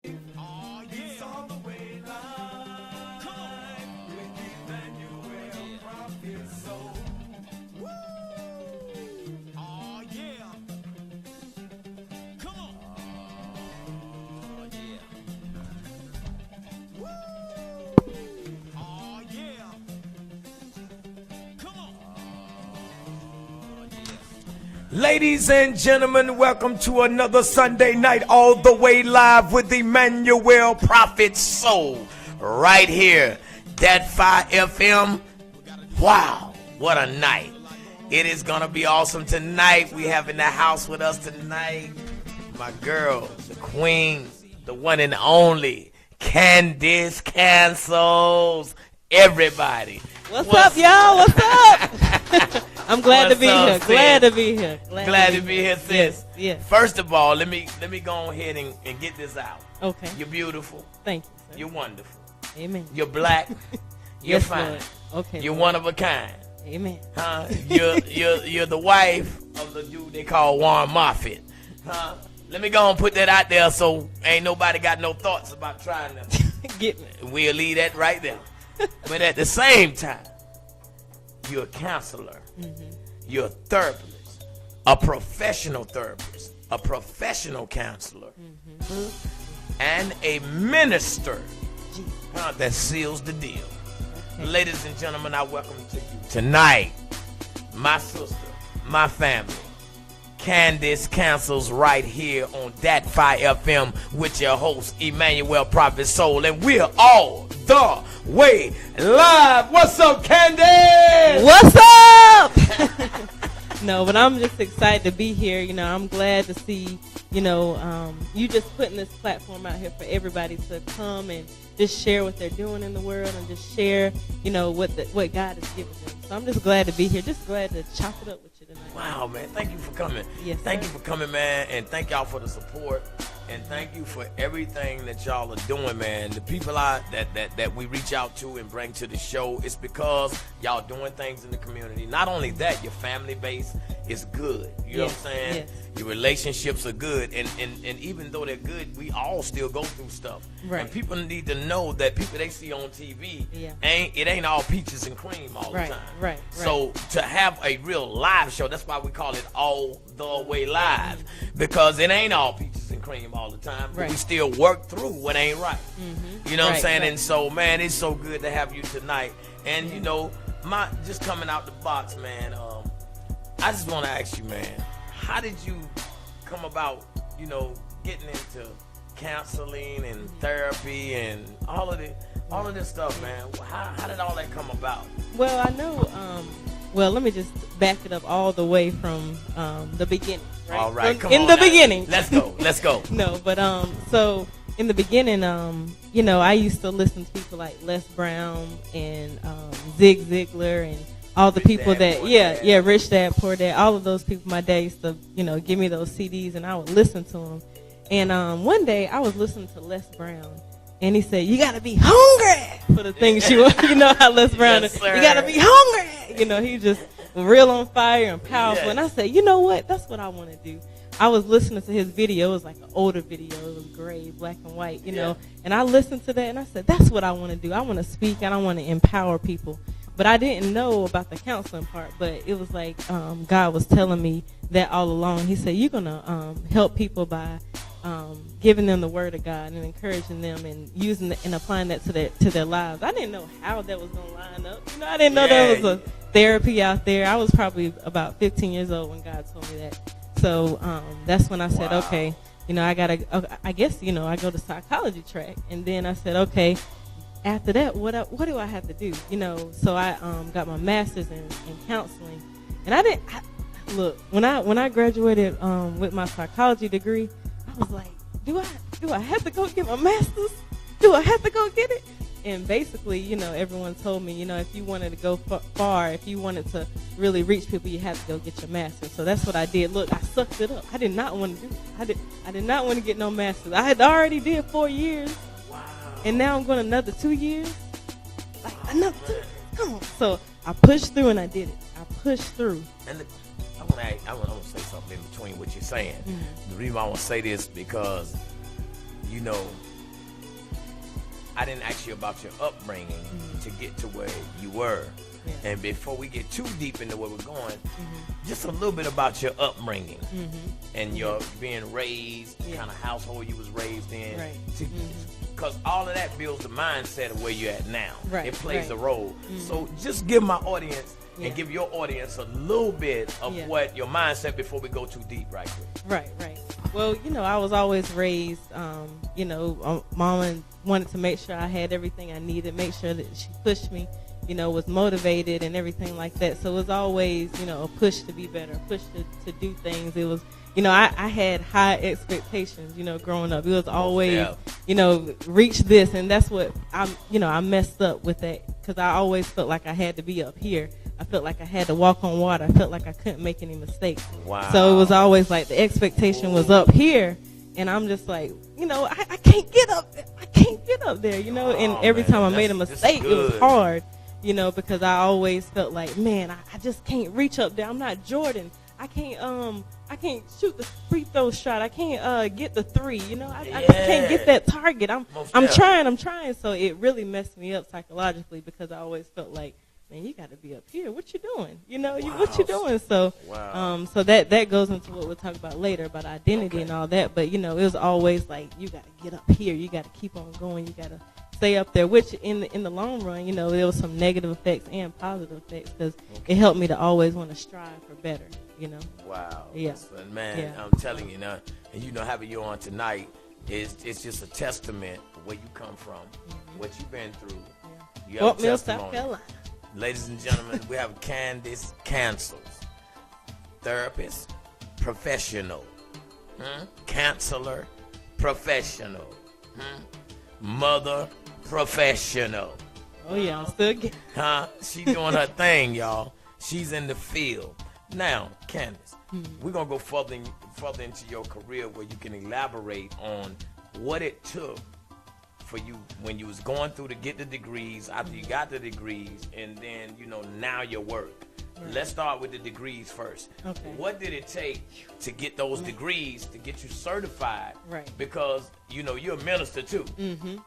Oh, yeah. It's all the way live. Come on. With Emanuel, Prophet Soul. Woo! Oh, yeah. Come on. Oh, yeah. Woo! Oh, yeah. Come on. Oh, yeah. Ladies and gentlemen, welcome to another Sunday night all the way live with Emanuel, Prophet Soul, right here, That Fire FM. Wow, what a night. It is going to be awesome tonight. We have in the house with us tonight my girl, the queen, the one and only, Candice Counsels. Everybody. What's up, y'all? What's up? I'm glad to be here. Sis? Glad to be here. Glad to be here, sis. Yes. First of all, let me go ahead and get this out. Okay. You're beautiful. Thank you, sir. You're wonderful. Amen. You're black. You're Yes, fine. Lord. Okay. You're Lord. one of a kind. Amen. Huh? You're the wife of the dude they call Warren Moffett. Huh? Let me go and put that out there so ain't nobody got no thoughts about trying to Get me. we'll leave that right there. But at the same time, you're a counselor. Mm-hmm. You're a therapist, a professional therapist, a professional counselor, and a minister that seals the deal. Okay. Ladies and gentlemen, I welcome to you tonight, my sister, my family, Candice Counsels, right here on That Fire FM with your host, Emanuel, Prophet Soul, and we're all the way live. What's up, Candice? What's up? No, but I'm just excited to be here. You know, I'm glad to see, you just putting this platform out here for everybody to come and just share what they're doing in the world and just share, what God has given them. So I'm just glad to be here. Just glad to chop it up with you tonight. Wow, man. Thank you for coming. Yes, thank sir. you for coming, man. And thank y'all for the support. And thank you for everything that y'all are doing, man. The people that we reach out to and bring to the show, it's because y'all doing things in the community. Not only that, your family base is good. You know what I'm saying? Yes. Your relationships are good. And even though they're good, we all still go through stuff. Right. And people need to know that people they see on TV, Yeah. it ain't all peaches and cream all Right, the time. right. So to have a real live show, that's why we call it All the Way Live, because it ain't all peaches and cream all the time, but Right. we still work through what ain't right. You know what I'm Right, saying? right. And so, man, it's so good to have you tonight. And my just coming out the box, man. I just want to ask you, man, how did you come about, getting into counseling and therapy and all of this stuff, man? How did all that come about? Well, I know. Let me just back it up all the way from the beginning. Right? All right, From, come in on the now. beginning. Let's go. Let's go. No, but so in the beginning, I used to listen to people like Les Brown and Zig Ziglar and all the Rich people Dad, that, Poor yeah, Dad. yeah, Rich Dad, Poor Dad, all of those people. My dad used to, give me those CDs and I would listen to them. And one day I was listening to Les Brown. And he said, you got to be hungry for the things you want. You know how Les Brown Yes, is. sir. You got to be hungry. He just real on fire and powerful. Yes. And I said, you know what? That's what I want to do. I was listening to his video. It was like an older video. It was gray, black and white, Yeah. And I listened to that and I said, that's what I want to do. I want to speak and I want to empower people. But I didn't know about the counseling part. But it was like God was telling me that all along. He said, you're going to help people by giving them the word of God and encouraging them and using and applying that to their lives. I didn't know how that was going to line up. I didn't know there was a therapy out there. I was probably about 15 years old when God told me that. So that's when I said, Wow. okay, I I go to psychology track. And then I said, okay, after that, what do I have to do? So I got my master's in counseling. And look, when I graduated with my psychology degree, I was like, do I have to go get my master's? Do I have to go get it? And basically, everyone told me, if you wanted to go far, if you wanted to really reach people, you have to go get your master's. So that's what I did. Look, I sucked it up. I did not want to do it. I did not want to get no master's. I had already did 4 years. Wow. And now I'm going another 2 years. Like another 2 years. Come on. So I pushed through and I did it. I pushed through. And I want to say something in between what you're saying. The reason why I want to say this because, I didn't ask you about your upbringing to get to where you were. Yeah. And before we get too deep into where we're going, just a little bit about your upbringing and your being raised, kind of household you was raised in. Right. Because all of that builds the mindset of where you're at now. Right. It plays a role. So just give my audience and give your audience a little bit of what your mindset before we go too deep right quick. Right. Well, I was always raised, Mama wanted to make sure I had everything I needed, make sure that she pushed me, was motivated and everything like that. So it was always, a push to be better, a push to do things. It was, I had high expectations, growing up. It was always, reach this. And that's what I messed up with that, because I always felt like I had to be up here. I felt like I had to walk on water. I felt like I couldn't make any mistakes. Wow. So it was always like the expectation was up here. And I'm just like, I can't get up there. I can't get up there, and every time I made a mistake, it was hard, because I always felt like, man, I just can't reach up there. I'm not Jordan. I can't shoot the free throw shot. I can't get the three. I just can't get that target. I'm trying. So it really messed me up psychologically, because I always felt like, man, you got to be up here. What you doing? What you doing? So, so that goes into what we'll talk about later about identity and all that. But it was always like, you got to get up here. You got to keep on going. You got to stay up there. Which in the long run, there was some negative effects and positive effects, because it helped me to always want to strive for better. Wow. Yeah. Listen, man, I'm telling you now, and having you on tonight it's just a testament of where you come from, what you've been through. You have a testimony. South Carolina. Ladies and gentlemen, we have Candice Counsels, therapist, professional, counselor, professional, mother, professional. Oh yeah, I'm still getting. She's doing her thing, y'all. She's in the field. Now, Candice, we're gonna go further into your career, where you can elaborate on what it took for you when you was going through to get the degrees, after you got the degrees, and then now your work. Right. Let's start with the degrees first. Okay. What did it take to get those degrees, to get you certified? Right. Because you're a minister too.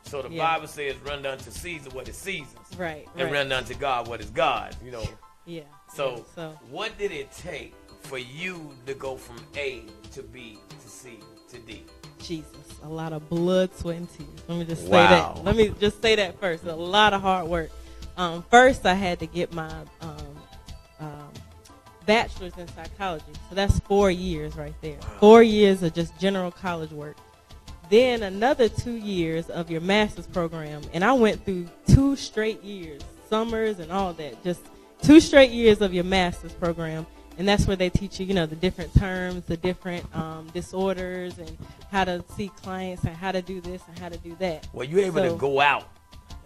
So the Bible says, "Run unto Caesar what is Caesar's." Right. And run unto God what is God's. Yeah. So what did it take for you to go from A to B to C to D? Jesus, a lot of blood, sweat, and tears. Let me just say that. Let me just say that first. A lot of hard work. First, I had to get my bachelor's in psychology. So that's 4 years right there. 4 years of just general college work. Then another 2 years of your master's program. And I went through 2 straight years, summers and all that. Just 2 straight years of your master's program. And that's where they teach you, the different terms, the different disorders, and how to see clients, and how to do this and how to do that. Well, you're able to go out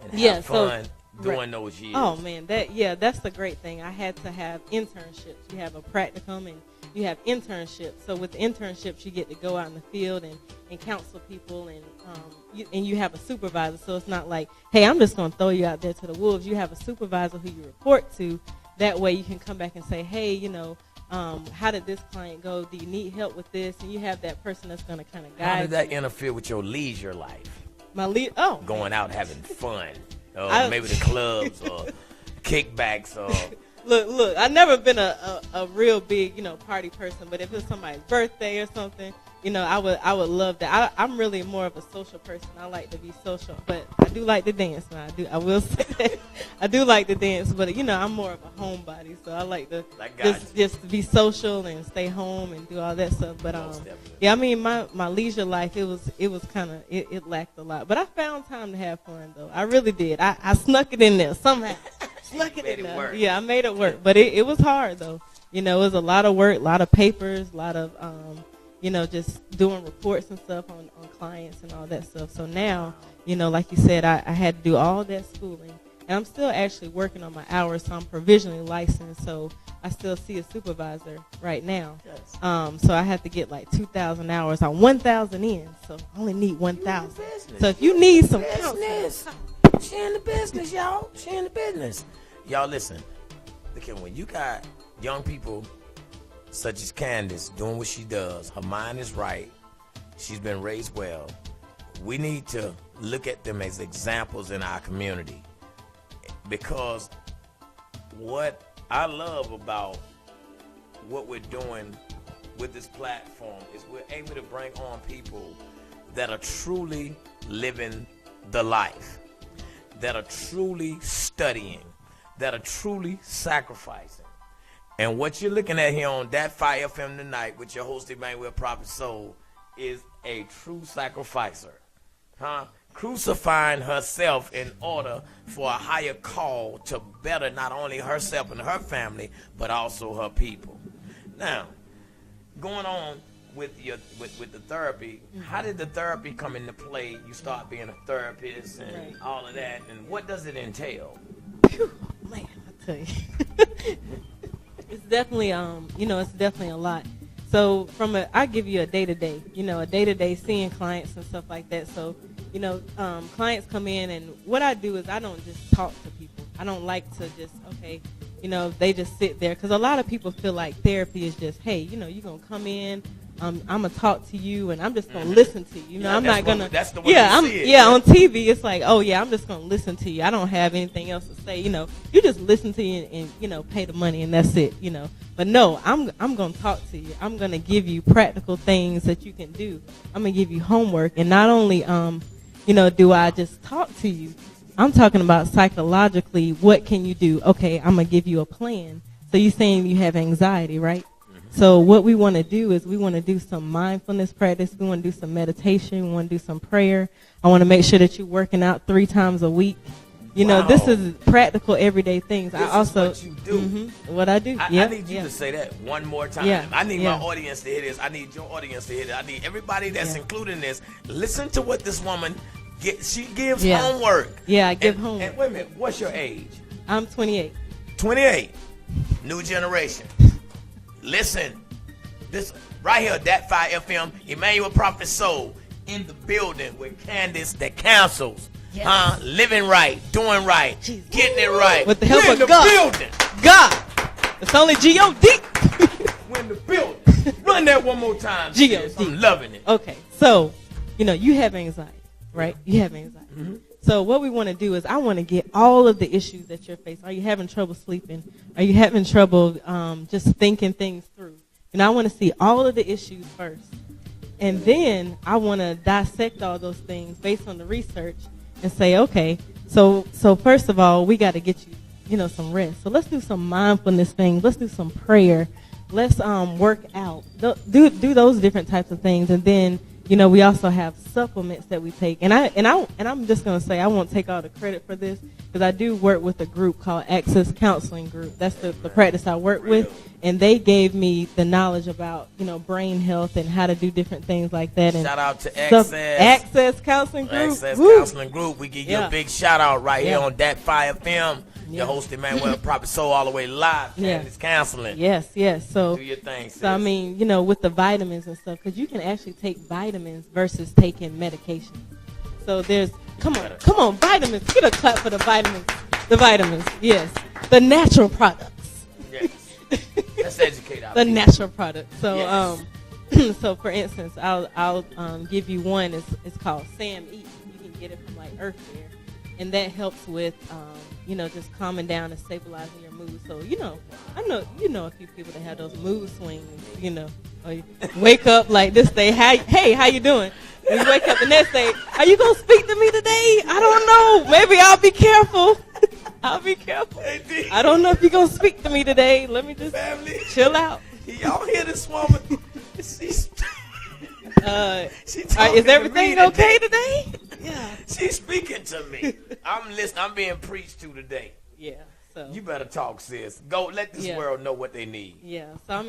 and have fun during those years. Oh, man, that's the great thing. I had to have internships. You have a practicum and you have internships. So with internships, you get to go out in the field and counsel people, and you have a supervisor. So it's not like, hey, I'm just going to throw you out there to the wolves. You have a supervisor who you report to. That way you can come back and say, hey, how did this client go? Do you need help with this? And you have that person that's going to kind of guide you. How did that interfere with your leisure life? Going out having fun. Maybe the clubs or kickbacks or... Look, I've never been a real big, party person, but if it's somebody's birthday or something, I would love that. I'm really more of a social person. I like to be social, but I do like to dance. I will say that. I do like to dance, but I'm more of a homebody, so I like to just be social and stay home and do all that stuff. But I mean, my leisure life, it was kind of it lacked a lot, but I found time to have fun though. I really did. I snuck it in there somehow. Snuck it in there. Yeah, I made it work, but it was hard though. It was a lot of work, a lot of papers, a lot of just doing reports and stuff on clients and all that stuff. So now, like you said, I had to do all that schooling. And I'm still actually working on my hours, so I'm provisionally licensed. So I still see a supervisor right now. Yes. So I have to get like 2,000 hours. I'm 1,000 in, so I only need 1,000. So if you need some counseling. She in the business, y'all. She in the business. Y'all listen. Because when you got young people such as Candice doing what she does, her mind is right, she's been raised well, we need to look at them as examples in our community, because what I love about what we're doing with this platform is we're able to bring on people that are truly living the life, that are truly studying, that are truly sacrificing. And what you're looking at here on That Fire FM tonight with your host Emanuel Prophet Soul is a true sacrificer, crucifying herself in order for a higher call to better not only herself and her family, but also her people. Now, going on with the therapy, how did the therapy come into play? You start being a therapist and all of that, and what does it entail? Whew, man, I tell you, it's definitely it's definitely a lot. So I give you a day-to-day, seeing clients and stuff like that. So, clients come in, and what I do is I don't just talk to people. I don't like to just, they just sit there. Because a lot of people feel like therapy is just, hey, you're going to come in, I'm going to talk to you, and I'm just going to listen to you. I'm not going to. That's the way you see it. Yeah, on TV, it's like, oh, yeah, I'm just going to listen to you. I don't have anything else to say. You just listen to you and pay the money, and that's it, But no, I'm going to talk to you. I'm going to give you practical things that you can do. I'm going to give you homework. And not only, do I just talk to you, I'm talking about psychologically, what can you do? Okay, I'm going to give you a plan. So you're saying you have anxiety, right? So what we want to do is we want to do some mindfulness practice. We want to do some meditation. We want to do some prayer. I want to make sure that you're working out 3 times a week. This is practical everyday things. This is what you do. What I do. I need you to say that one more time. Yeah. I need my audience to hear this. I need your audience to hear this. I need everybody that's included in this. Listen to what this woman she gives homework. Yeah, I give homework. And wait a minute, what's your age? I'm 28. 28. New generation. Listen, this right here, That Fire FM, Emanuel Prophet Soul, in the building with Candice Counsels. Yes. Living right, doing right, getting it right. With the help of the God. Building. God. It's only G-O-D. We're in the building. Run that one more time. G-O-D. I'm loving it. Okay, so, you have anxiety, right? You have anxiety. Mm-hmm. So what we want to do is I want to get all of the issues that you're facing. Are you having trouble sleeping? Are you having trouble just thinking things through? I want to see all of the issues first. And then I want to dissect all those things based on the research and say, okay, so first of all, we got to get you, some rest. So let's do some mindfulness things. Let's do some prayer. Let's work out. Do those different types of things. And then, we also have supplements that we take. And I'm just going to say I won't take all the credit for this because I do work with a group called Access Counseling Group. That's the practice I work with. And they gave me the knowledge about, brain health and how to do different things like that. And shout out to Access Counseling Group. Access Counseling Group. We give you a big shout out right here on That Fire FM. Your host Emanuel Prophet Soul all the way live. Candice Counseling. Yes. So do your thing, sis. So with the vitamins and stuff, because you can actually take vitamins versus taking medication. So there's come on, vitamins. Get a clap for the vitamins. The vitamins, yes. The natural products. Yes. Let's educate our the people. Natural products. So yes. So for instance, I'll give you one. It's called Sam Eat. You can get it from like Earth Fair. And that helps with, just calming down and stabilizing your mood. So, I know a few people that have those mood swings, or you wake up like this day, hey, how you doing? And you wake up the next day, are you going to speak to me today? I don't know. Maybe I'll be careful. I don't know if you're going to speak to me today. Let me just chill out. Y'all hear this woman? Is everything okay today? Yeah. She's speaking to me. I'm listening. I'm being preached to today. Yeah. So you better talk, sis. Go let this world know what they need. Yeah. So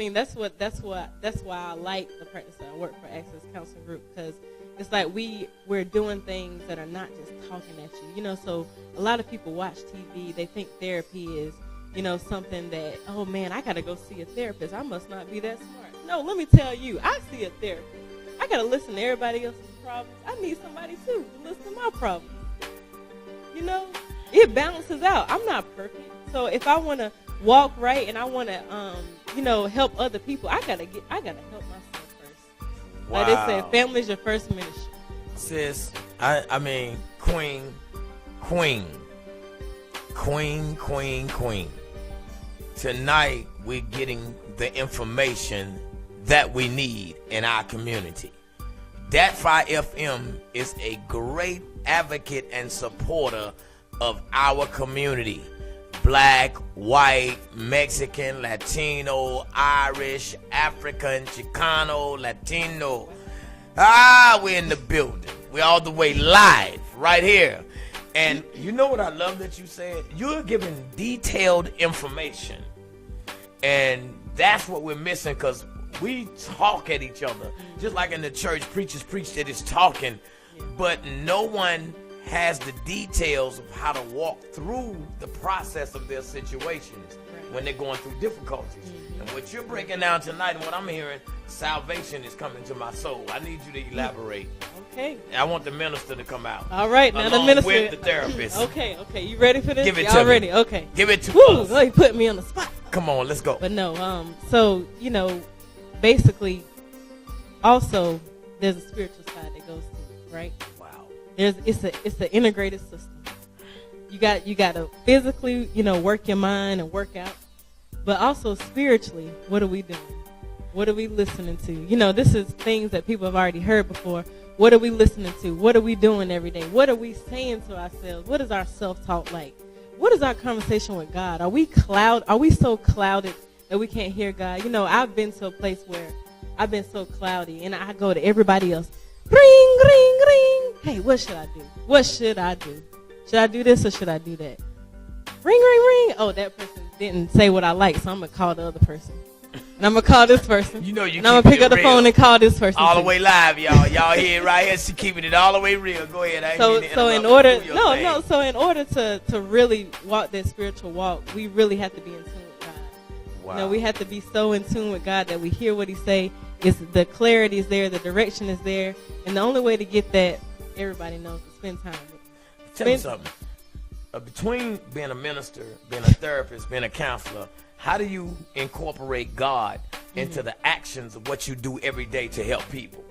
that's why I like the practice that I work for Access Counseling Group, because it's like we're doing things that are not just talking at you. So a lot of people watch TV. They think therapy is something that, oh man, I gotta go see a therapist. I must not be that smart. No, let me tell you, I see a therapist. I gotta listen to everybody else's problems. I need somebody too to listen to my problems. It balances out. I'm not perfect, so if I want to walk right and I want to, help other people, I gotta help myself first. Wow. Like they said, family is your first ministry. sis, I mean, queen. Tonight, we're getting the information that we need in our community. Dat Phi FM is a great advocate and supporter of our community. Black, white, Mexican, Latino, Irish, African, Chicano, Latino. We're in the building. We're all the way live right here. And you know what I love that you said? You're giving detailed information. And that's what we're missing, because we talk at each other. Just like in the church, preachers preach that it's talking, but no one has the details of how to walk through the process of their situations when they're going through difficulties. And what you're breaking down tonight and what I'm hearing, salvation is coming to my soul. I need you to elaborate. Okay. I want the minister to come out. All right, now the minister with the therapist. Okay. You ready for this? Give it Y'all to ready? me. Okay. Give it to Woo, us. you put me on the spot. Come on, let's go. But no, so basically, also there's a spiritual side that goes to it, right? Wow. It's an integrated system. You got to physically, work your mind and work out, but also spiritually, what are we doing? What are we listening to? This is things that people have already heard before. What are we listening to? What are we doing every day? What are we saying to ourselves? What is our self-talk like? What is our conversation with God? Are we so clouded that we can't hear God? I've been to a place where I've been so cloudy, and I go to everybody else. Ring, ring, ring. Hey, what should I do? What should I do? Should I do this or should I do that? Ring, ring, ring. Oh, that person didn't say what I like, so I'm going to call the other person. And I'm going to call this person. You and I'm going to pick up the phone and call this person. All the way live, y'all. Y'all hear it right here. She keeping it all the way real. Go ahead. So in order to really walk that spiritual walk, we really have to be in tune with God. Wow. We have to be so in tune with God that we hear what he say. The clarity is there, the direction is there, and the only way to get that, everybody knows, to spend time with him. Tell me something. Between being a minister, being a therapist, being a counselor, how do you incorporate God into the actions of what you do every day to help people?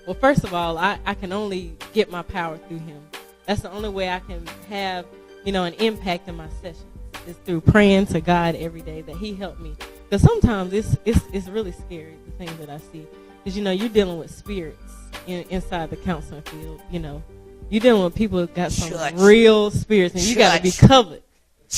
Well, first of all, I can only get my power through him. That's the only way I can have, an impact in my sessions. It's through praying to God every day that he helped me. Because sometimes it's really scary, the things that I see. Because, you're dealing with spirits inside the counseling field, You're dealing with people who got some real spirits, and you got to be covered.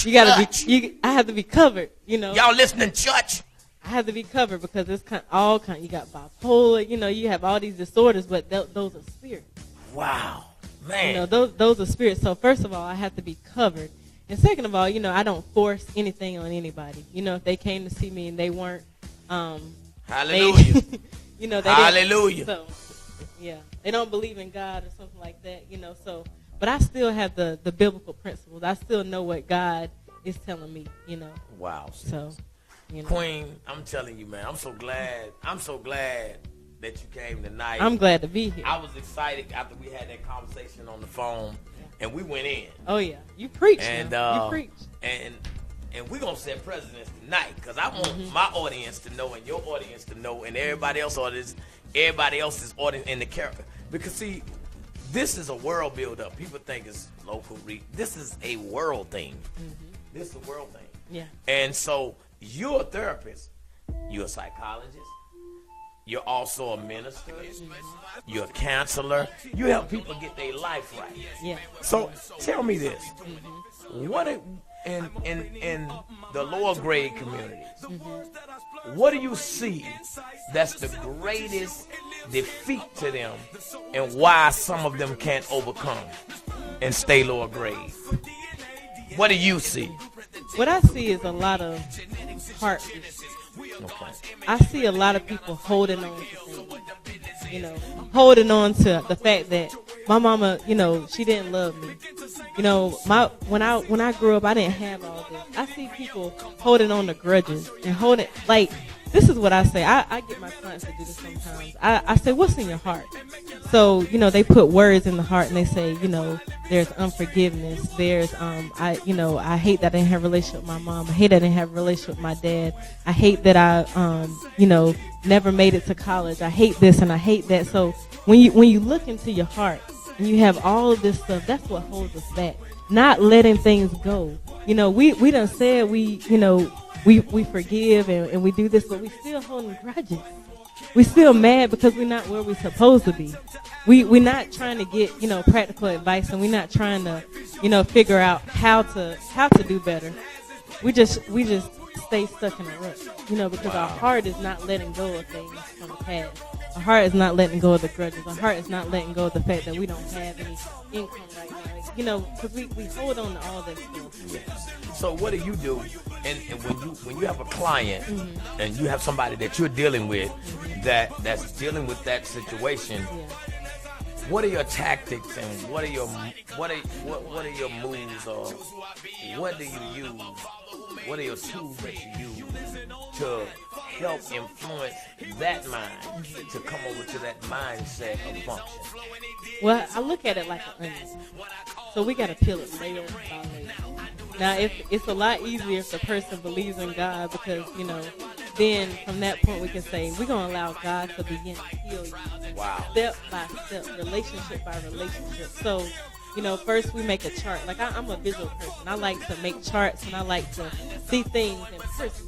I have to be covered, Y'all listening, church? I have to be covered because it's all kind. You got bipolar, you have all these disorders, but those are spirits. Wow, man. Those are spirits. So first of all, I have to be covered, and second of all, I don't force anything on anybody. If they came to see me and they weren't, hallelujah, they hallelujah. So yeah, they don't believe in God or something like that, So, but I still have the biblical principles. I still know what God is telling me, Wow. So. Queen, I'm telling you, man, I'm so glad that you came tonight. I'm glad to be here. I was excited after we had that conversation on the phone, and we went in. Oh yeah, you preached. And you preached. And we're gonna set precedents tonight, because I want my audience to know, and your audience to know, and everybody else's audience in the character. Because see, this is a world build-up. People think it's local. This is a world thing. This is a world thing. Yeah. And so. You're a therapist. You're a psychologist. You're also a minister. You're a counselor. You help people get their life right. Yeah. So tell me this: what in the lower grade communities? What do you see that's the greatest defeat to them, and why some of them can't overcome and stay lower grade? What do you see? What I see is a lot of heart issues. Okay. I see a lot of people holding on to things, holding on to the fact that my mama, she didn't love me. When I grew up, I didn't have all this. I see people holding on to grudges and this is what I say. I get my clients to do this sometimes. I say, what's in your heart? So, they put words in the heart and they say, there's unforgiveness. There's, I hate that I didn't have a relationship with my mom. I hate that I didn't have a relationship with my dad. I hate that I, never made it to college. I hate this and I hate that. So when you look into your heart, and you have all of this stuff, that's what holds us back. Not letting things go. We done said we forgive and we do this, but we still holding grudges. We still mad because we're not where we're supposed to be. We're not trying to get, practical advice, and we're not trying to, figure out how to do better. We just stay stuck in a rut, because our heart is not letting go of things from the past. Our heart is not letting go of the grudges. Our heart is not letting go of the fact that we don't have any income right now. Because we hold on to all this stuff. Yes. So what do you do? And when you have a client and you have somebody that you're dealing with that's dealing with that situation, what are your tactics and what are your moves, or what do you use? What are your tools that you use to help influence that mind to come over to that mindset of function? Well, I look at it like an onion. So we got to peel it layer by layer. Now, it's a lot easier if the person believes in God, because, then from that point we can say, we're going to allow God to begin to heal you. Wow. Step by step, relationship by relationship. So, first we make a chart. Like, I'm a visual person. I like to make charts, and I like to see things in person.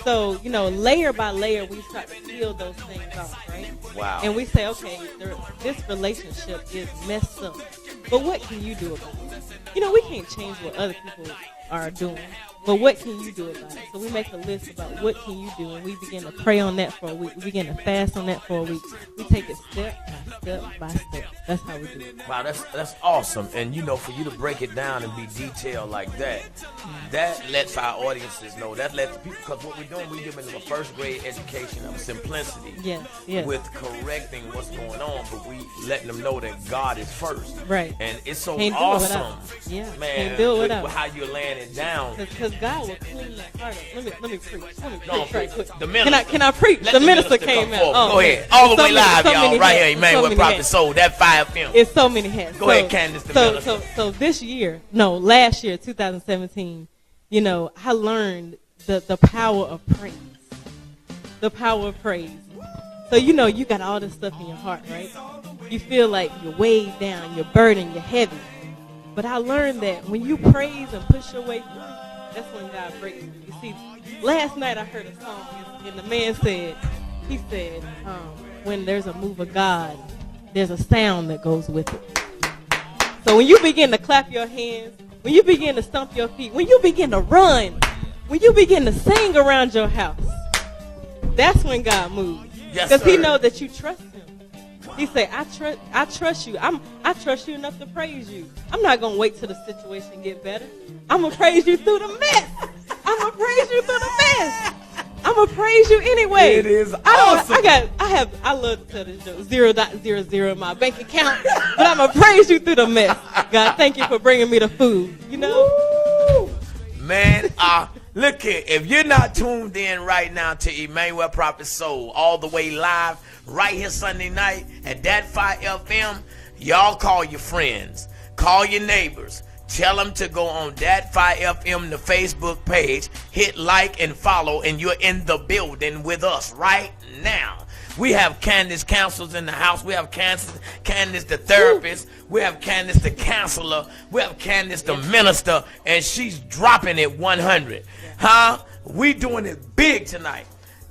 So, layer by layer, we start to peel those things off, right? Wow. And we say, okay, this relationship is messed up. But what can you do about it? We can't change what other people are doing. But what can you do about it? So we make a list about what can you do, and we begin to pray on that for a week. We begin to fast on that for a week. We take it step by step by step. That's how we do it. Wow, that's awesome. And for you to break it down and be detailed like that, that lets our audiences know. That lets people, because what we're doing, we're giving them a first grade education of simplicity. Yes. With correcting what's going on, but we letting them know that God is first. Right. And it's so Can't awesome. Yeah. Man, Can't do it with without. how you're laying it down. Because God will clean that heart up. Let me preach. No, right quick. the minister. Can I preach? Let the minister came come out. forward. Oh, go ahead. All the way live, y'all. Right here, Emanuel Prophet Soul. That 5 film. It's so many hats. Go ahead, Candice, the minister. So last year, 2017, I learned the power of praise. The power of praise. So, you got all this stuff in your heart, right? You feel like you're weighed down, you're burdened, you're heavy. But I learned that when you praise and push your way through, that's when God breaks you. You see, last night I heard a song, and the man said, when there's a move of God, there's a sound that goes with it. So when you begin to clap your hands, when you begin to stomp your feet, when you begin to run, when you begin to sing around your house, that's when God moves. Yes, because He sir. knows that you trust Him. He said, I trust you. I trust you enough to praise you. I'm not going to wait till the situation get better. I'm going to praise you through the mess. I'm going to praise you through the mess. I'm going to praise you anyway. It is awesome. I love to tell this joke. 0.00 in my bank account, but I'm going to praise you through the mess. God, thank you for bringing me the food. Woo! Man, look here. If you're not tuned in right now to Emanuel Prophet Soul, all the way live, right here Sunday night at That 5 FM, y'all call your friends, call your neighbors, tell them to go on That 5 FM, the Facebook page, hit like and follow, and you're in the building with us right now. We have Candice Counsels in the house. We have Candice the therapist. We have Candice the counselor. We have Candice the minister, and she's dropping it 100. Huh? We doing it big tonight.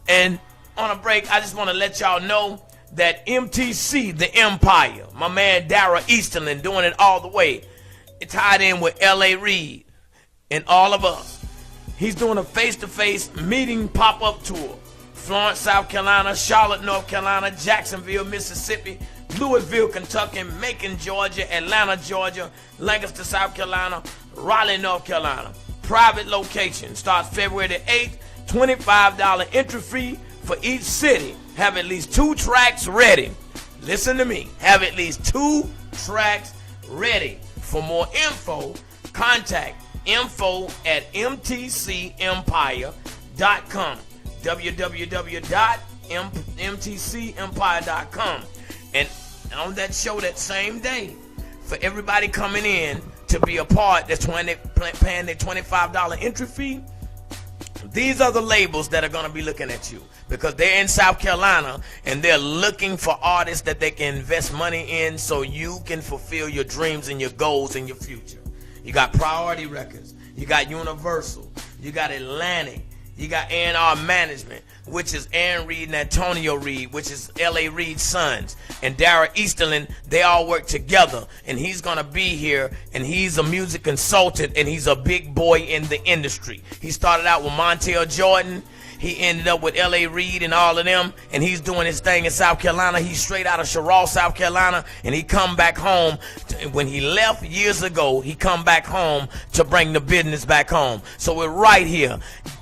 And on a break, I just want to let y'all know that MTC, the Empire, my man Dara Easterlin doing it all the way. It's tied in with L.A. Reid and all of us. He's doing a face-to-face meeting pop-up tour. Florence, South Carolina, Charlotte, North Carolina, Jacksonville, Mississippi, Louisville, Kentucky, Macon, Georgia, Atlanta, Georgia, Lancaster, South Carolina, Raleigh, North Carolina. Private location. Starts February the 8th. $25 entry fee for each city. Have at least 2 tracks ready. Listen to me. Have at least 2 tracks ready. For more info, contact info@mtcempire.com. www.mtcempire.com. And on that show that same day, for everybody coming in to be a part that's when they paying their $25 entry fee, These are the labels that are going to be looking at you because they're in South Carolina and they're looking for artists that they can invest money in so you can fulfill your dreams and your goals in your future. You got Priority Records. You got Universal. You got Atlantic. You got A&R Management, which is Aaron Reed and Antonio Reed, which is L.A. Reed's sons. And Dara Easterlin, they all work together. And he's going to be here, and he's a music consultant, and he's a big boy in the industry. He started out with Montel Jordan. He ended up with L.A. Reid and all of them, and he's doing his thing in South Carolina. He's straight out of Sherrall, South Carolina, and he come back home. When he left years ago, he come back home to bring the business back home. So we're right here.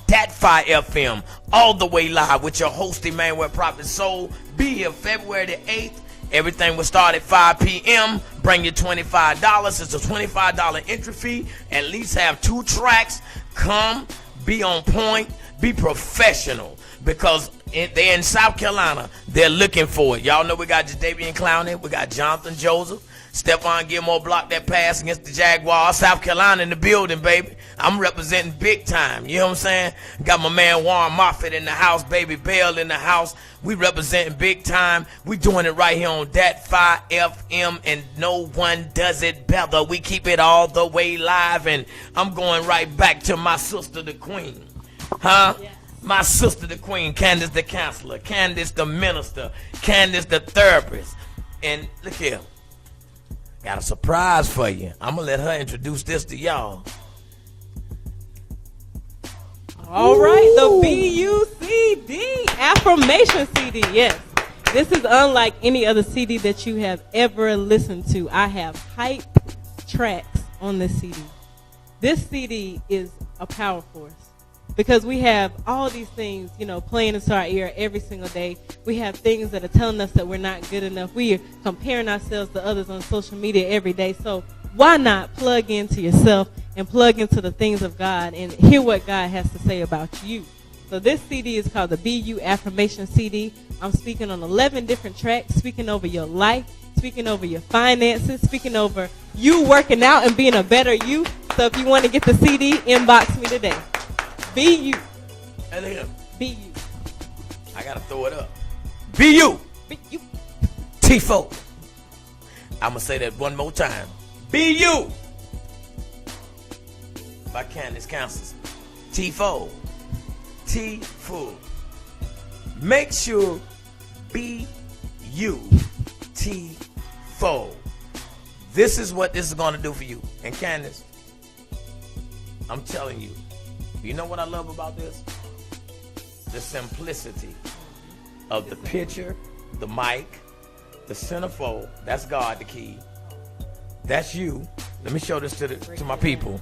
That Fire FM, all the way live with your host, Emanuel Prophet Soul. Be here February the 8th. Everything will start at 5 p.m. Bring your $25. It's a $25 entry fee. At least have 2 tracks. Come, be on point, be professional. Because they're in South Carolina. They're looking for it. Y'all know we got Jadavian Clowney. We got Jonathan Joseph. Stephon Gilmore blocked that pass against the Jaguars. South Carolina in the building, baby. I'm representing big time. You know what I'm saying? Got my man Warren Moffitt in the house. Baby Bell in the house. We representing big time. We doing it right here on That Fire FM, and no one does it better. We keep it all the way live, and I'm going right back to my sister, the queen. Huh? Yeah. My sister, the queen, Candice the counselor, Candice the minister, Candice the therapist. And look here. Got a surprise for you. I'm going to let her introduce this to y'all. All right, the BUCD, Affirmation CD, yes. This is unlike any other CD that you have ever listened to. I have hype tracks on this CD. This CD is a power force because we have all these things, you know, playing into our ear every single day. We have things that are telling us that we're not good enough. We are comparing ourselves to others on social media every day. So why not plug into yourself and plug into the things of God and hear what God has to say about you? So this CD is called the BU Affirmation CD. I'm speaking on 11 different tracks, speaking over your life, speaking over your finances, speaking over you working out and being a better you. So if you want to get the CD, inbox me today. BU. And him. BU. I got to throw it up. BU. BU. T4. I'm going to say that one more time. BU. By Candice Counsels. T4. T4. Make sure BU. T4. This is what this is going to do for you. And Candice, I'm telling you, you know what I love about this? The simplicity of the picture, the mic, the centerfold. That's God, the key. That's you. Let me show this to my people.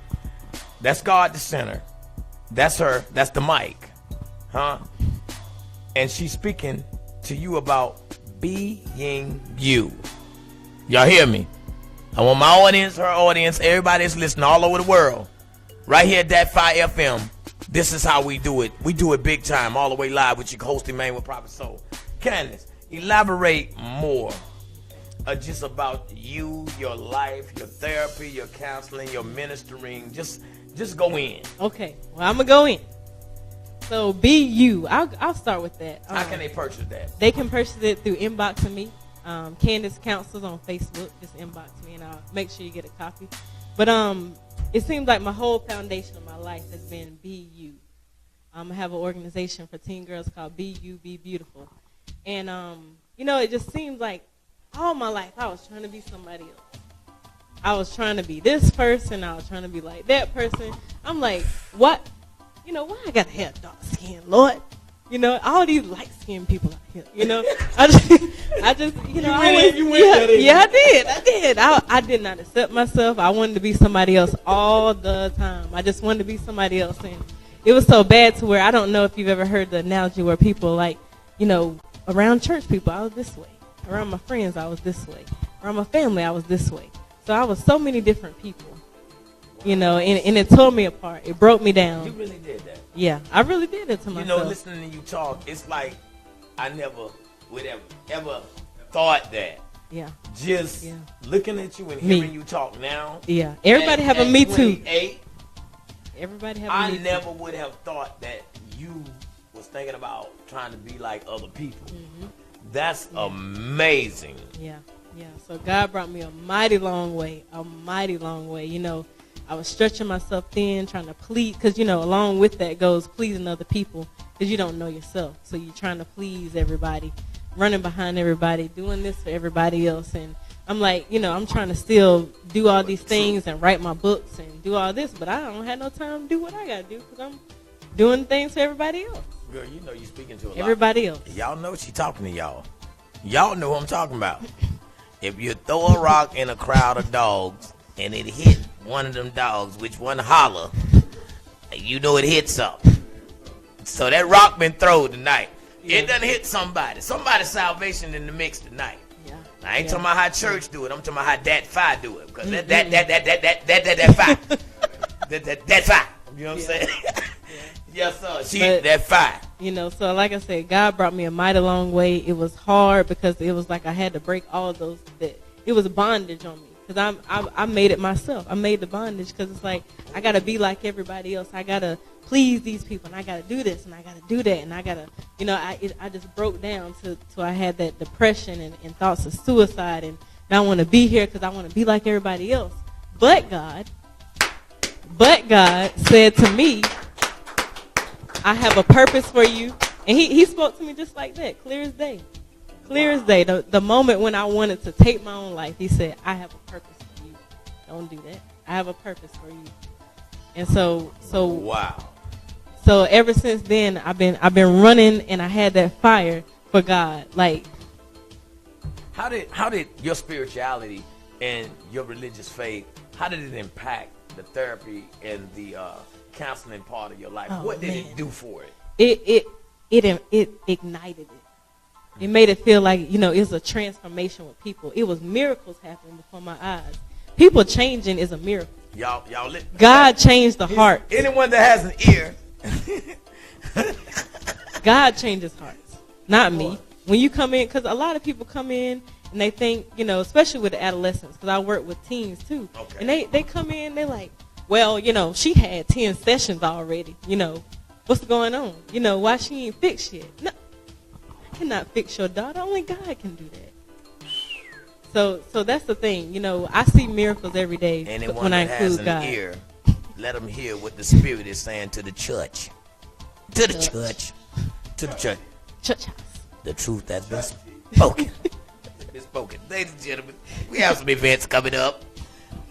That's God, the center. That's her. That's the mic. Huh? And she's speaking to you about being you. Y'all hear me? I want my audience, her audience, everybody that's listening all over the world. Right here at That Fire FM. This is how we do it. We do it big time, all the way live with your host, Emanuel Prophet Soul. Candice, elaborate more just about you, your life, your therapy, your counseling, your ministering. Just go in. Okay, well, I'm going to go in. So, be you. I'll start with that. How can they purchase that? They can purchase it through inboxing me. Candice Counsels on Facebook. Just inbox me, and I'll make sure you get a copy. But it seems like my whole foundation of my life has been Be You. I have an organization for teen girls called Be You, Be Beautiful. And, you know, it just seems like all my life I was trying to be somebody else. I was trying to be this person. I was trying to be like that person. I'm like, what? You know, why I got to have dark skin, Lord? You know, all these light-skinned people out here, you know. I just, you know, I did. I did not accept myself. I wanted to be somebody else all the time. I just wanted to be somebody else. And it was so bad to where I don't know if you've ever heard the analogy where people like, you know, around church people, I was this way. Around my friends, I was this way. Around my family, I was this way. So I was so many different people. You know, and it tore me apart. It broke me down. You really did that. Yeah, I really did it to myself. You know, listening to you talk, it's like I never would have ever thought that. Yeah. Just looking at you and hearing you talk now. Yeah. Everybody have a me too. Everybody have a me too. I never would have thought that you was thinking about trying to be like other people. That's amazing. Yeah. So God brought me a mighty long way. You know, I was stretching myself thin, trying to please, because, you know, along with that goes pleasing other people, because you don't know yourself. So you're trying to please everybody, running behind everybody, doing this for everybody else. And I'm like, you know, I'm trying to still do all these things and write my books and do all this, but I don't have no time to do what I got to do because I'm doing things for everybody else. Girl, you know you're speaking to a lot. Everybody else. Y'all know she talking to y'all. Y'all know what I'm talking about. If you throw a rock in a crowd of dogs and it hit one of them dogs, which one holler, you know it hit something. So that rock been thrown tonight. It done hit somebody. Somebody's salvation in the mix tonight. Yeah. I ain't talking about how church do it. I'm talking about how that fire do it. Because that fire. that fire. You know what I'm saying? Yes, sir. That fire. You know, so like I said, God brought me a mighty long way. It was hard because it was like I had to break all of those. It was bondage on me because I made it myself. I made the bondage because it's like I got to be like everybody else. I got to please these people, and I got to do this, and I got to do that, and I got to, you know, I just broke down to I had that depression and thoughts of suicide, and I want to be here because I want to be like everybody else. But God said to me, I have a purpose for you. And he spoke to me just like that, clear as day. Clear as day. The moment when I wanted to take my own life, he said, I have a purpose for you. Don't do that. I have a purpose for you. And so wow. So ever since then, I've been running, and I had that fire for God. Like, how did your spirituality and your religious faith, how did it impact the therapy and the counseling part of your life? What did it do for it? It ignited it. It made it feel like, you know, it was a transformation with people. It was miracles happening before my eyes. People changing is a miracle. Y'all God changed the heart. Anyone that has an ear. God changes hearts, not me. When you come in, because a lot of people come in and they think, you know, especially with the adolescents, because I work with teens too. Okay. And they come in, they're like, well, you know, she had 10 sessions already. You know, what's going on? You know, why she ain't fixed yet? No, I cannot fix your daughter. Only God can do that. So that's the thing. You know, I see miracles every day. Anyone when I that has include an God. ear, let them hear what the Spirit is saying to the church. To the church. To the church. Church house. The truth has been spoken. It's spoken. Ladies and gentlemen, we have some events coming up.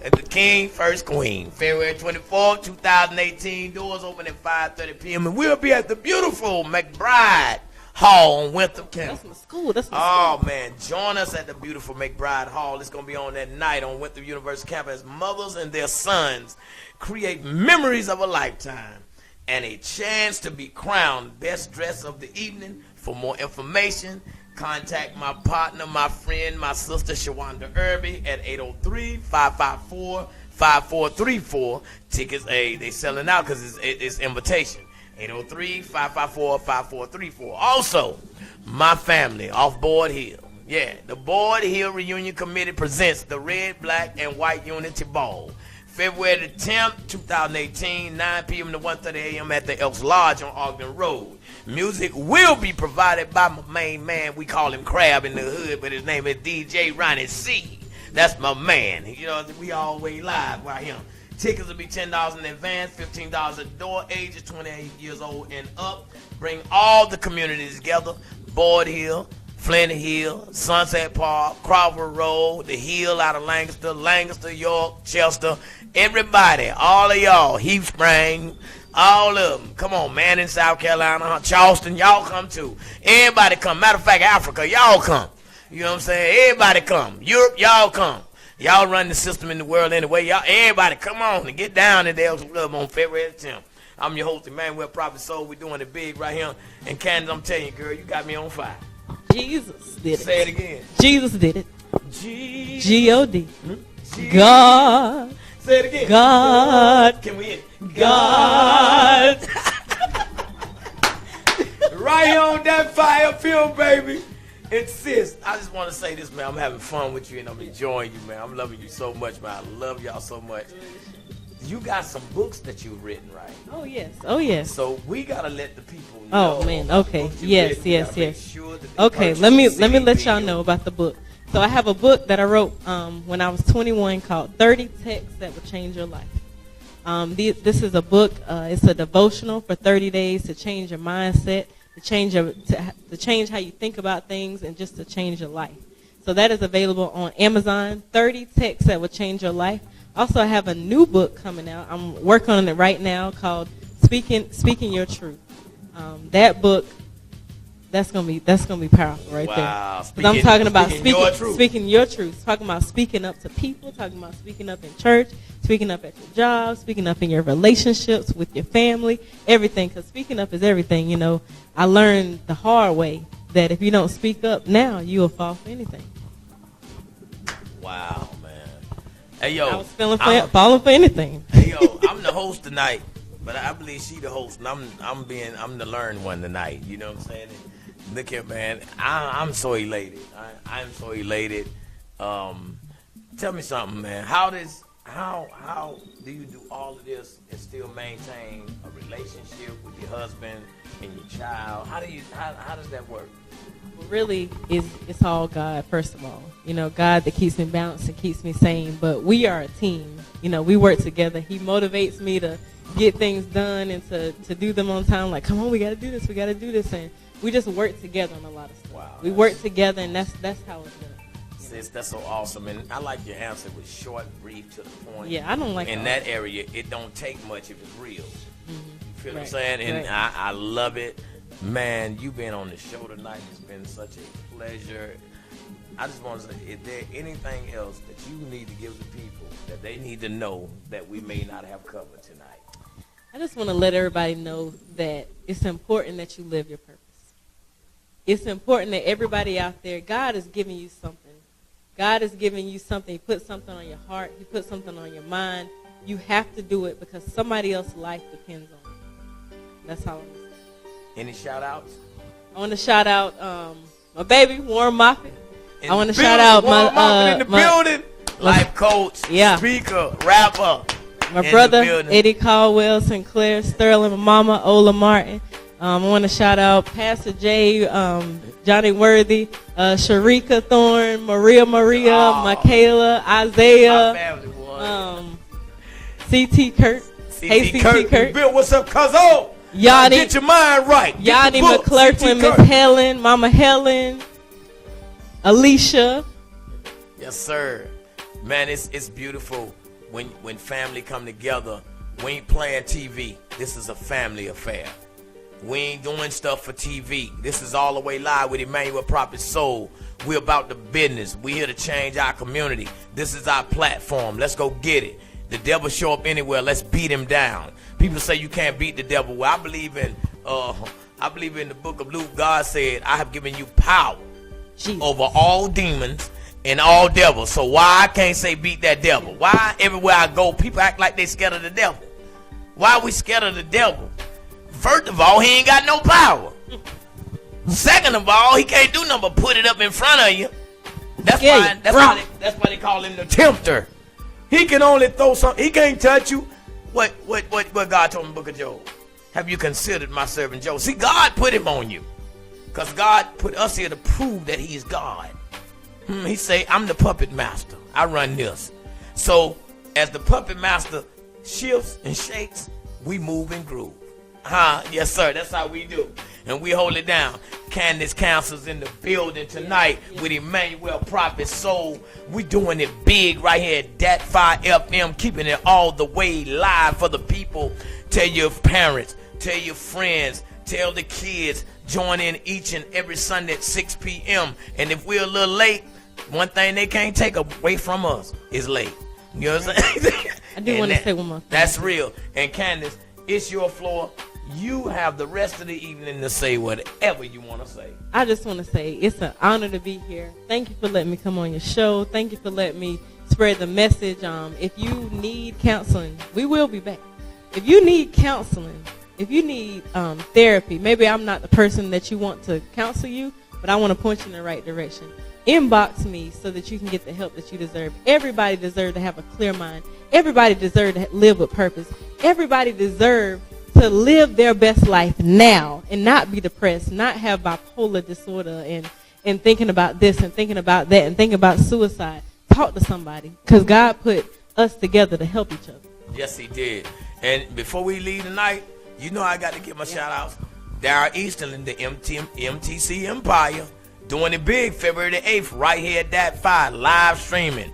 At the King First Queen, February 24th, 2018. Doors open at 5:30 p.m. And we'll be at the beautiful McBride Hall on Winthrop Campus. That's my school. That's my school. Man, join us at the beautiful McBride Hall. It's going to be on that night on Winthrop University campus. Mothers and their sons create memories of a lifetime and a chance to be crowned best dress of the evening. For more information, contact my partner, my friend, my sister, Shawanda Irby at 803-554-5434. Tickets, they selling out because it's invitation. 803-554-5434. Also, my family off Board Hill. Yeah, the Board Hill Reunion Committee presents the Red, Black, and White Unity Ball. February the 10th, 2018, 9 p.m. to 1:30 a.m. at the Elks Lodge on Ogden Road. Music will be provided by my main man. We call him Crab in the hood, but his name is DJ Ronnie C. That's my man. You know, we always live by him. Tickets will be $10 in advance, $15 at the door, ages 28 years old and up. Bring all the communities together. Board Hill, Flint Hill, Sunset Park, Crawford Road, the Hill out of Lancaster, York, Chester. Everybody, all of y'all, Heap Spring, all of them. Come on, man, in South Carolina, Charleston, y'all come too. Everybody come. Matter of fact, Africa, y'all come. You know what I'm saying? Everybody come. Europe, y'all come. Y'all run the system in the world anyway. Y'all, everybody come on and get down in the Elks Club on February 10th. I'm your host, Emanuel Prophet Soul. We're doing it big right here. And Candice, I'm telling you, girl, you got me on fire. Jesus did it. Say it again. Jesus did it. G-O-D. God. Say it again. God. Can we hit God. Right here on that fire film, baby. Insist. I just want to say this, man. I'm having fun with you and I'm enjoying you, man. I'm loving you so much, man. I love y'all so much. you got some books that you've written, right? Oh yes, oh yes. So we gotta let the people know. Oh man, okay, yes. Sure Okay, let me let y'all know about the book. So I have a book that I wrote when I was 21 called 30 Texts That Will Change Your Life. This is a book. It's a devotional for 30 days to change your mindset, to change how you think about things, and just to change your life. So that is available on Amazon. 30 Texts That Will Change Your Life. Also, I have a new book coming out. I'm working on it right now called Speaking Your Truth. That book, that's gonna be powerful right there. Because I'm talking about speaking your truth. Talking about speaking up to people. Talking about speaking up in church. Speaking up at your job. Speaking up in your relationships with your family. Everything. Because speaking up is everything. You know, I learned the hard way that if you don't speak up now, you will fall for anything. Wow, man. Hey, yo. I was falling for anything. Hey, yo, I'm the host tonight, but I believe she the host, and I'm the learned one tonight. You know what I'm saying? And look here, man. I'm so elated. I'm so elated. Tell me something, man. How do you do all of this and still maintain a relationship with your husband and your child? How does that work? Really, it's all God, first of all. You know, God that keeps me balanced and keeps me sane. But we are a team. You know, we work together. He motivates me to get things done and to do them on time. Like, come on, we got to do this. We got to do this. And we just work together on a lot of stuff. Wow, we work together, and that's how it's done. Sis, that's so awesome. And I like your answer with short, brief, to the point. Yeah, I don't like in that area, it don't take much if it's real. Mm-hmm. You feel what I'm saying? And I love it. Man, you being on the show tonight has been such a pleasure. I just want to say, is there anything else that you need to give the people that they need to know that we may not have covered tonight? I just want to let everybody know that it's important that you live your purpose. It's important that everybody out there, God is giving you something. God is giving you something. He put something on your heart. He put something on your mind. You have to do it because somebody else's life depends on it. That's how I'm saying. Any shout-outs? I want to shout out my baby, Warren Moffitt. I want to shout out my in the building. Life coach, speaker, rapper. My brother, Eddie Caldwell, Sinclair, Sterling, my mama, Ola Martin. I want to shout out Pastor Jay, Johnny Worthy, Sharika Thorne, Maria, Michaela, Isaiah, C.T. Kurt. Hey, C.T. Kurt. Bill, what's up, cuzzo? Yanni, get your mind right. Yanni McClurkin, Miss Helen, Mama Helen, Alicia. Yes, sir. Man, it's beautiful when family come together. We ain't playing TV. This is a family affair. We ain't doing stuff for TV. This is all the way live with Emanuel Prophet Soul. We're about the business. We're here to change our community. This is our platform. Let's go get it. The devil show up anywhere. Let's beat him down. People say you can't beat the devil. Well, I believe in the book of Luke. God said, I have given you power over all demons and all devils. So why I can't say beat that devil? Why everywhere I go, people act like they scared of the devil? Why are we scared of the devil? First of all, he ain't got no power. Second of all, he can't do nothing but put it up in front of you. That's why they call him the tempter. He can only throw something. He can't touch you. What God told him in the book of Job? Have you considered my servant Job? See, God put him on you. Because God put us here to prove that he's God. He say, I'm the puppet master. I run this. So, as the puppet master shifts and shakes, we move and groove. Yes, sir. That's how we do. And we hold it down. Candice Counsels in the building tonight with Emanuel Prophet Soul. We doing it big right here at Dat 5 FM, keeping it all the way live for the people. Tell your parents, tell your friends, tell the kids. Join in each and every Sunday at 6 p.m. And if we're a little late, one thing they can't take away from us is late. You know what I'm saying? I do want to say one more thing. That's real. And Candice, it's your floor. You have the rest of the evening to say whatever you want to say. I just want to say it's an honor to be here. Thank you for letting me come on your show. Thank you for letting me spread the message. If you need counseling, we will be back. If you need counseling, if you need therapy, maybe I'm not the person that you want to counsel you, but I want to point you in the right direction. inbox me so that you can get the help that you deserve. Everybody deserves to have a clear mind. Everybody deserves to live with purpose. Everybody deserves to live their best life now and not be depressed, not have bipolar disorder and thinking about this and thinking about that and thinking about suicide. Talk to somebody, because God put us together to help each other. Yes, he did. And before we leave tonight, you know I got to give my shout outs. Darrell Easterling, the MTC Empire, doing it big February the 8th right here at that 5, live streaming.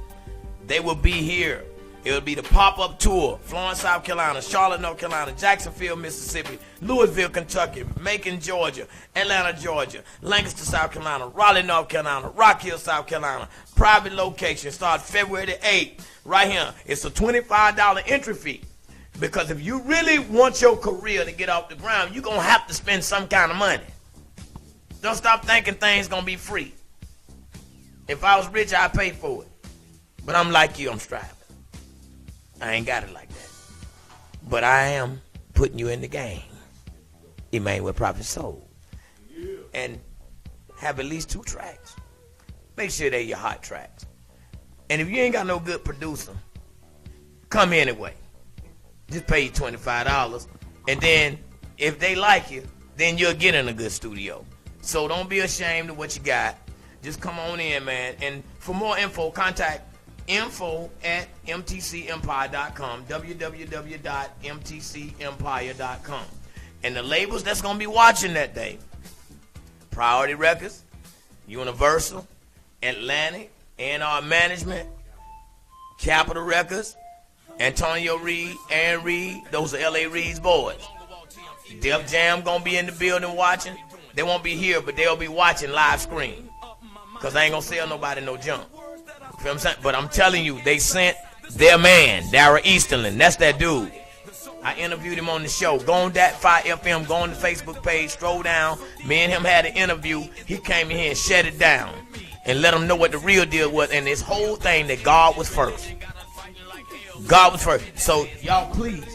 They will be here. It will be the pop-up tour. Florence, South Carolina, Charlotte, North Carolina, Jacksonville, Mississippi, Louisville, Kentucky, Macon, Georgia, Atlanta, Georgia, Lancaster, South Carolina, Raleigh, North Carolina, Rock Hill, South Carolina. Private location. Start February the 8th. Right here. It's a $25 entry fee. Because if you really want your career to get off the ground, you're going to have to spend some kind of money. Don't stop thinking things going to be free. If I was rich, I'd pay for it. But I'm like you, I'm striving. I ain't got it like that. But I am putting you in the game. Emanuel Prophet Soul. And have at least 2 tracks. Make sure they're your hot tracks. And if you ain't got no good producer, come anyway. Just pay you $25. And then if they like you, then you'll get in a good studio. So don't be ashamed of what you got. Just come on in, man. And for more info, contact info@mtcempire.com, www.mtcempire.com. And the labels that's going to be watching that day: Priority Records, Universal, Atlantic, A&R Management, Capitol Records, Antonio Reed, Aaron Reed. Those are L.A. Reed's boys. Def Jam going to be in the building watching. They won't be here, but they'll be watching live screen. Because I ain't going to sell nobody no junk. You feel what I'm saying? But I'm telling you, they sent their man, Darrell Easterling. That's that dude. I interviewed him on the show. Go on that 5 FM, go on the Facebook page, scroll down. Me and him had an interview. He came in here and shut it down and let them know what the real deal was. And this whole thing that God was first. God was first. So y'all please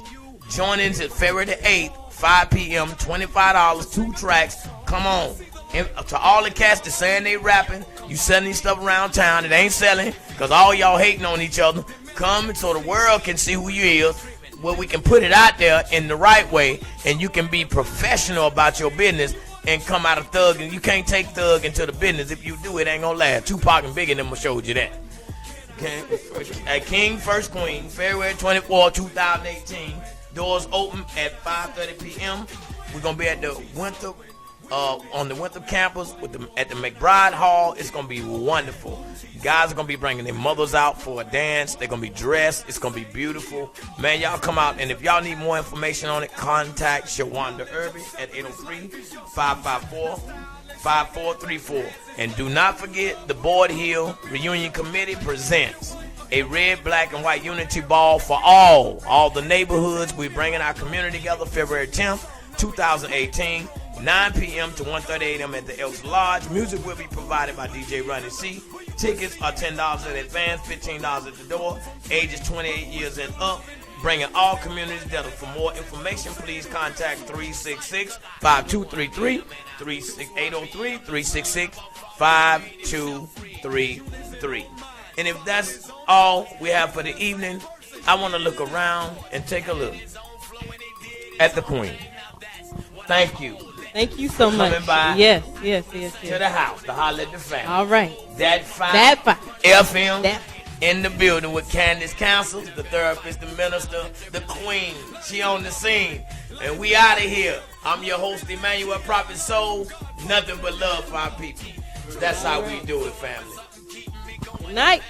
join in at February the 8th, 5 p.m., $25, 2 tracks. Come on. And to all the cats that saying they rapping, you selling these stuff around town, it ain't selling, because all y'all hating on each other. Come so the world can see who you is, where we can put it out there in the right way, and you can be professional about your business and come out of thug. And you can't take thug into the business. If you do, it ain't gonna last. Tupac and Biggie them showed you that. Okay. At King First Queen, February 24, 2018. Doors open at 5:30 p.m. We're gonna be at the Winthrop. On the Winthrop campus at the McBride Hall. It's going to be wonderful. Guys are going to be bringing their mothers out for a dance. They're going to be dressed. It's going to be beautiful. Man, y'all come out. And if y'all need more information on it, contact Shawanda Irby at 803-554-5434. And do not forget, the Board Hill Reunion Committee presents a red, black, and white unity ball for all the neighborhoods. We're bringing our community together February 10th, 2018. 9 p.m. to 1:30 a.m. at the Elks Lodge. Music will be provided by DJ Ronnie C. Tickets are $10 in advance, $15 at the door. Ages 28 years and up. Bringing all communities together. For more information, please contact 366-5233, 803-366-5233. And if that's all we have for the evening, I want to look around and take a look at the Queen. Thank you. Thank you so much. Coming by yes. to the house to holler at the family. All right. That 5 FM in the building with Candice Counsels, the therapist, the minister, the queen. She on the scene. And we out of here. I'm your host, Emanuel Prophet Soul. Nothing but love for our people. That's how we do it, family. Good night.